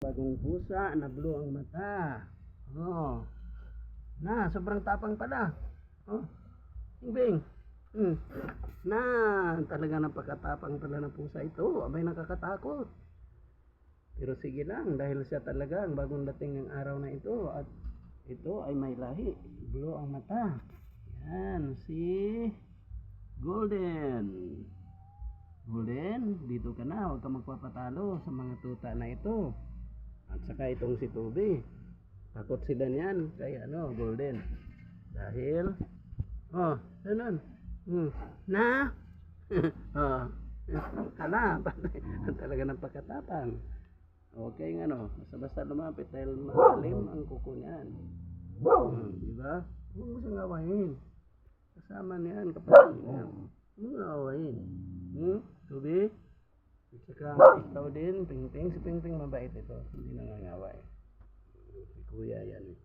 bagong pusa na blue ang mata. Oh. Na, sobrang tapang pala. Oh. Bing. Na, talaga napakatapang pala ng pusa ito. Abay, nakakatakot. Pero sige lang, dahil siya talaga ang bagong dating ng araw na ito. At ito ay may lahi. Blue ang mata. Yan, si Golden. Golden, dito ka na. Huwag ka magpapatalo sa mga tuta na ito. At saka itong si Toby. Takot sila niyan kay Golden. Dahil, ganun. Na? Hala, talaga ng pagkatapang. Okay nga basta-basta lumapit dahil malalim ang kuko niyan. Diba? Huwag mo siyang awahin. Kasama niyan, kapatid niya. Huwag mo awahin. Tubi? At saka ikaw din, Pingping. Si Pingping mabait ito. Hindi nangangaway. Si Kuya yan.